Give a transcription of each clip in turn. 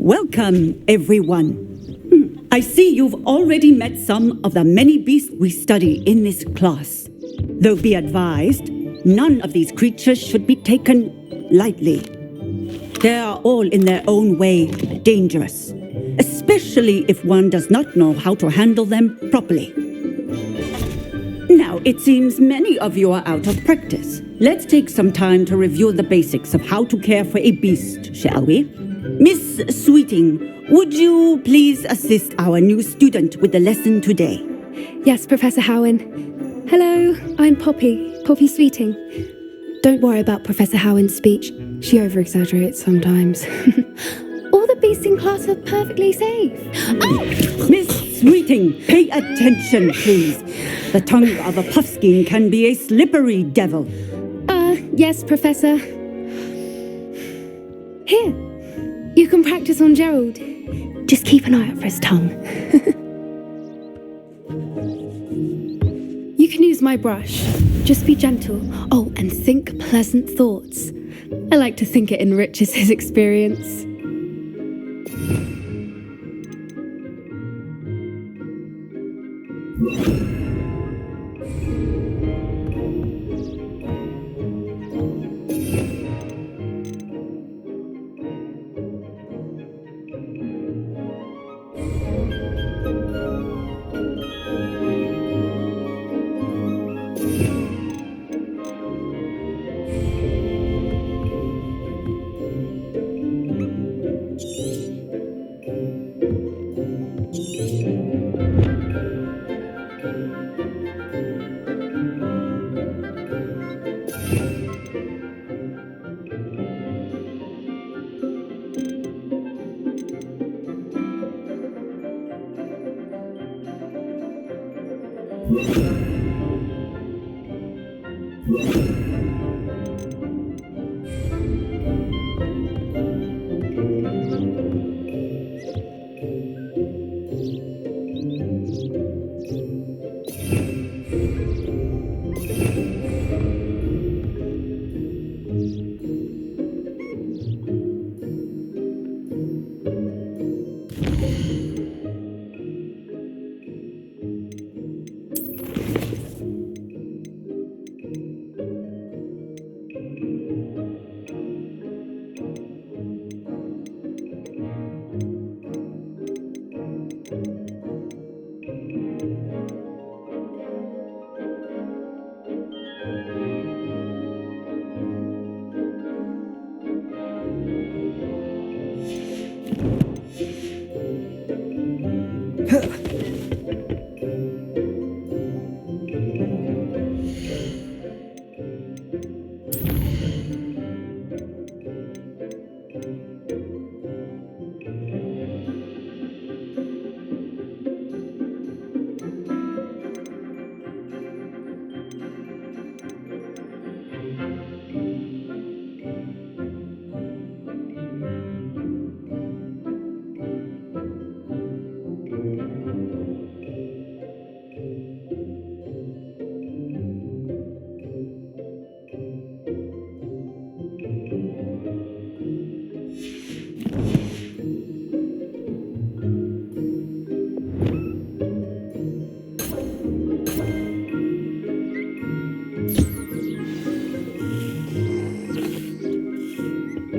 Welcome, everyone. I see you've already met some of the many beasts we study in this class. Though be advised, none of these creatures should be taken lightly. They are all in their own way dangerous, especially if one does not know how to handle them properly. Now, it seems many of you are out of practice. Let's take some time to review the basics of how to care for a beast, shall we? Miss Sweeting, would you please assist our new student with the lesson today? Yes, Professor Howin. Hello, I'm Poppy Sweeting. Don't worry about Professor Howin's speech. She over-exaggerates sometimes. All the beasts in class are perfectly safe. Oh! Miss Sweeting, pay attention, please. The tongue of a Puffskein can be a slippery devil. Yes, Professor. Here, you can practice on Gerald. Just keep an eye out for his tongue. You can use my brush. Just be gentle. Oh, and think pleasant thoughts. I like to think it enriches his experience.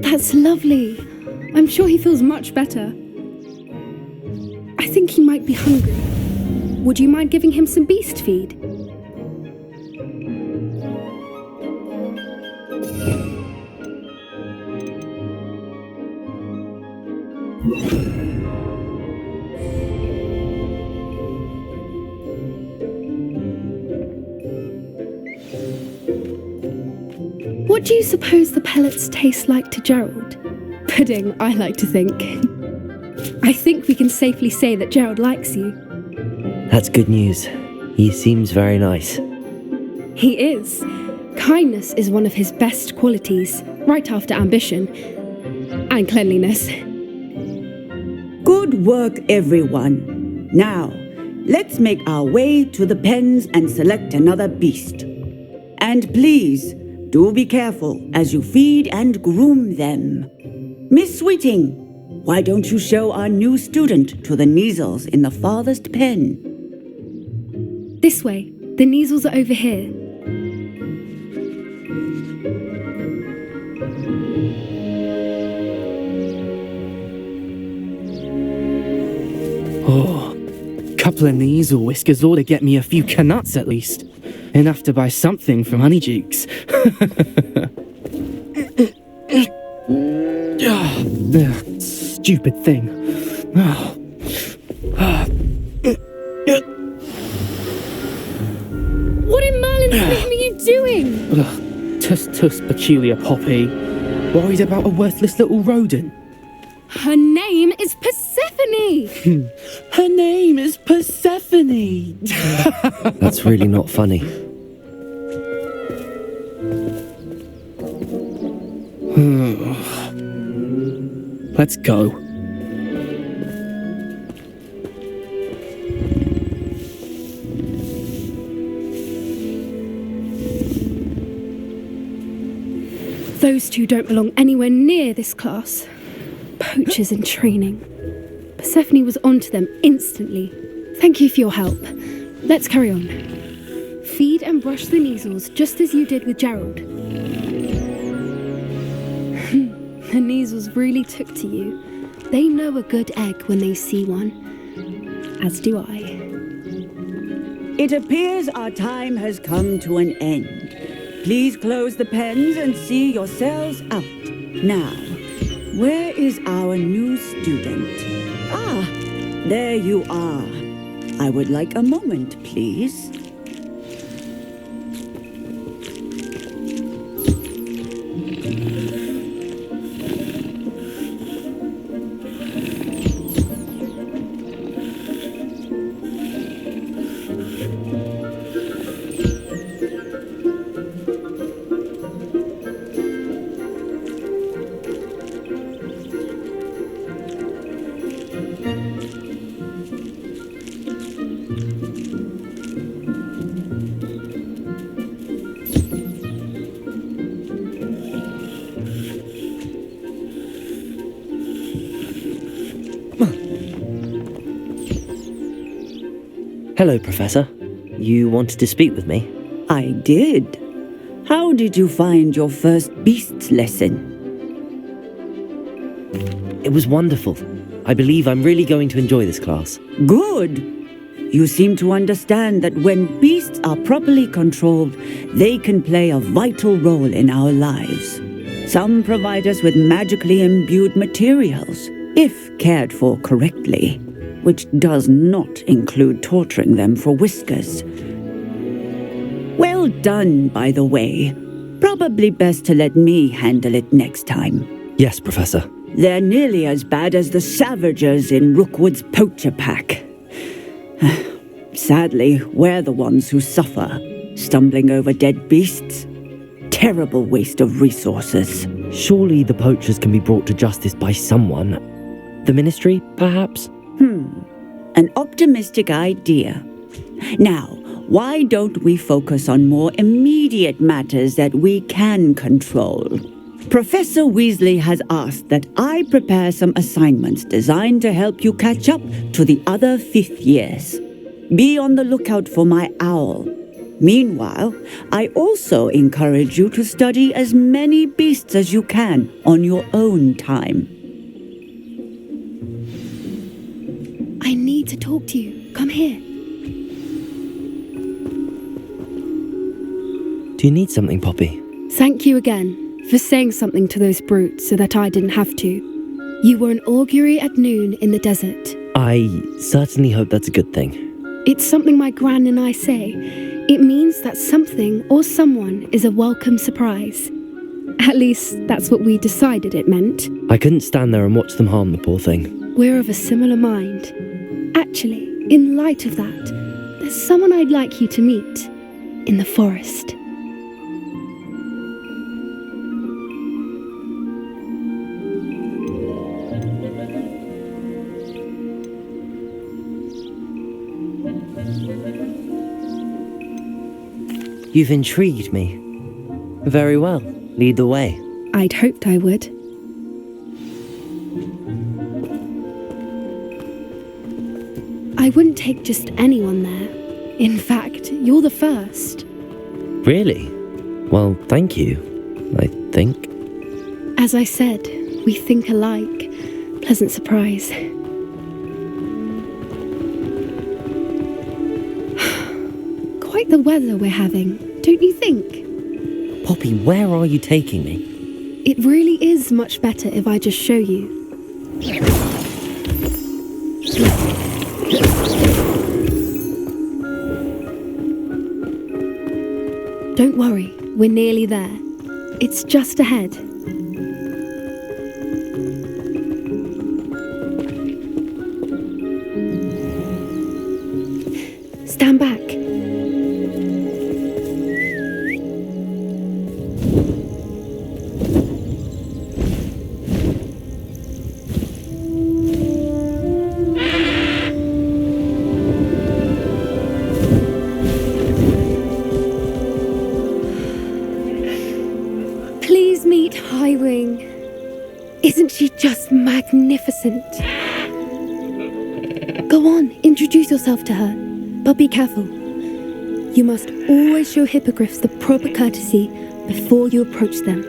That's lovely. I'm sure he feels much better. I think he might be hungry. Would you mind giving him some beast feed? What do you suppose the pellets taste like to Gerald? Pudding, I like to think. I think we can safely say that Gerald likes you. That's good news. He seems very nice. He is. Kindness is one of his best qualities, right after ambition. And cleanliness. Good work, everyone. Now, let's make our way to the pens and select another beast. And please, do be careful as you feed and groom them. Miss Sweeting, why don't you show our new student to the Kniesels in the farthest pen? This way. The Kniesels are over here. Oh, couple of Kniesel whiskers ought to get me a few canuts at least. Enough to buy something from Honeydukes. Stupid thing. What in Merlin's name are you doing? Tuss, peculiar Poppy. Worried about a worthless little rodent. Her name is Persephone! Her name is Persephone! That's really not funny. Let's go. Those two don't belong anywhere near this class. Poachers in training. Persephone was onto them instantly. Thank you for your help. Let's carry on. Feed and brush the Kniesels just as you did with Gerald. The Kniesels really took to you. They know a good egg when they see one. As do I. It appears our time has come to an end. Please close the pens and see yourselves out. Now, where is our new student? Ah, there you are. I would like a moment, please. Hello, Professor. You wanted to speak with me? I did. How did you find your first beasts lesson? It was wonderful. I believe I'm really going to enjoy this class. Good. You seem to understand that when beasts are properly controlled, they can play a vital role in our lives. Some provide us with magically imbued materials, if cared for correctly, which does not include torturing them for whiskers. Well done, by the way. Probably best to let me handle it next time. Yes, Professor. They're nearly as bad as the Savagers in Rookwood's poacher pack. Sadly, we're the ones who suffer, stumbling over dead beasts. Terrible waste of resources. Surely the poachers can be brought to justice by someone. The Ministry, perhaps? An optimistic idea. Now, why don't we focus on more immediate matters that we can control? Professor Weasley has asked that I prepare some assignments designed to help you catch up to the other fifth years. Be on the lookout for my owl. Meanwhile, I also encourage you to study as many beasts as you can on your own time. I need to talk to you. Come here. Do you need something, Poppy? Thank you again for saying something to those brutes so that I didn't have to. You were an augury at noon in the desert. I certainly hope that's a good thing. It's something my gran and I say. It means that something or someone is a welcome surprise. At least, that's what we decided it meant. I couldn't stand there and watch them harm the poor thing. We're of a similar mind. Actually, in light of that, there's someone I'd like you to meet in the forest. You've intrigued me. Very well. Lead the way. I'd hoped I would. I wouldn't take just anyone there. In fact, you're the first. Really? Well, thank you, I think. As I said, we think alike. Pleasant surprise. Quite the weather we're having, don't you think? Poppy, where are you taking me? It really is much better if I just show you. Don't worry, we're nearly there. It's just ahead. Stand back. Please meet Highwing. Isn't she just magnificent? Go on, introduce yourself to her. But be careful. You must always show hippogriffs the proper courtesy before you approach them.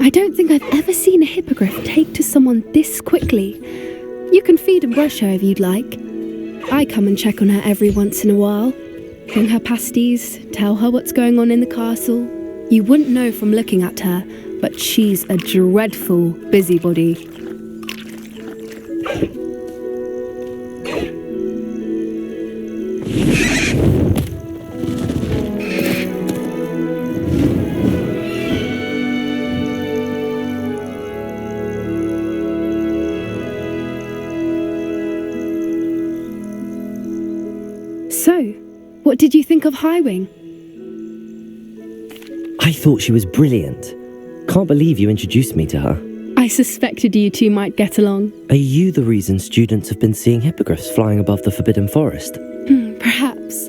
I don't think I've ever seen a hippogriff take to someone this quickly. You can feed and brush her if you'd like. I come and check on her every once in a while. Bring her pasties, tell her what's going on in the castle. You wouldn't know from looking at her, but she's a dreadful busybody. So, what did you think of Highwing? I thought she was brilliant. Can't believe you introduced me to her. I suspected you two might get along. Are you the reason students have been seeing hippogriffs flying above the Forbidden Forest? Perhaps.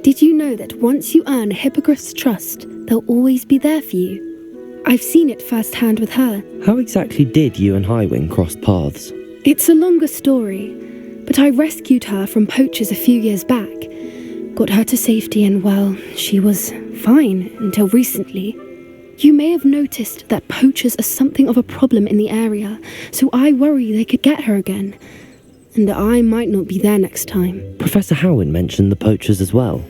Did you know that once you earn a hippogriff's trust, they'll always be there for you? I've seen it firsthand with her. How exactly did you and Highwing cross paths? It's a longer story, but I rescued her from poachers a few years back. Got her to safety and, well, she was fine until recently. You may have noticed that poachers are something of a problem in the area, so I worry they could get her again. And I might not be there next time. Professor Howin mentioned the poachers as well.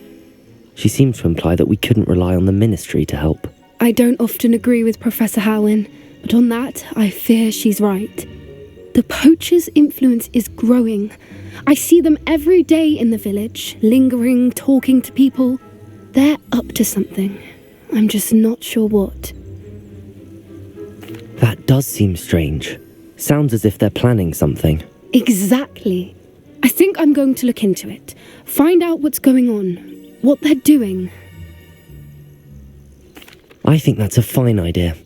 She seemed to imply that we couldn't rely on the ministry to help. I don't often agree with Professor Howin, but on that, I fear she's right. The poachers' influence is growing. I see them every day in the village, lingering, talking to people. They're up to something. I'm just not sure what. That does seem strange. Sounds as if they're planning something. Exactly. I think I'm going to look into it. Find out what's going on. What they're doing. I think that's a fine idea.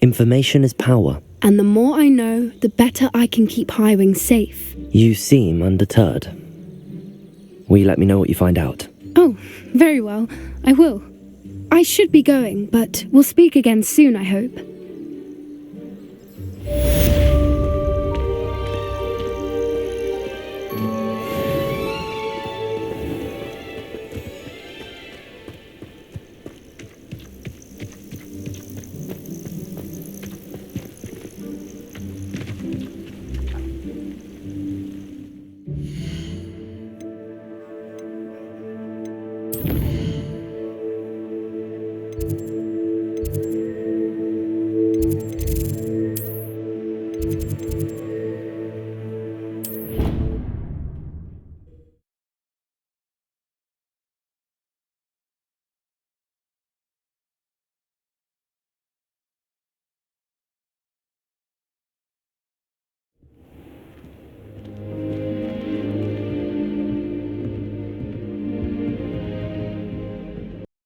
Information is power. And the more I know, the better I can keep Highwing safe. You seem undeterred. Will you let me know what you find out? Oh, very well. I will. I should be going, but we'll speak again soon, I hope.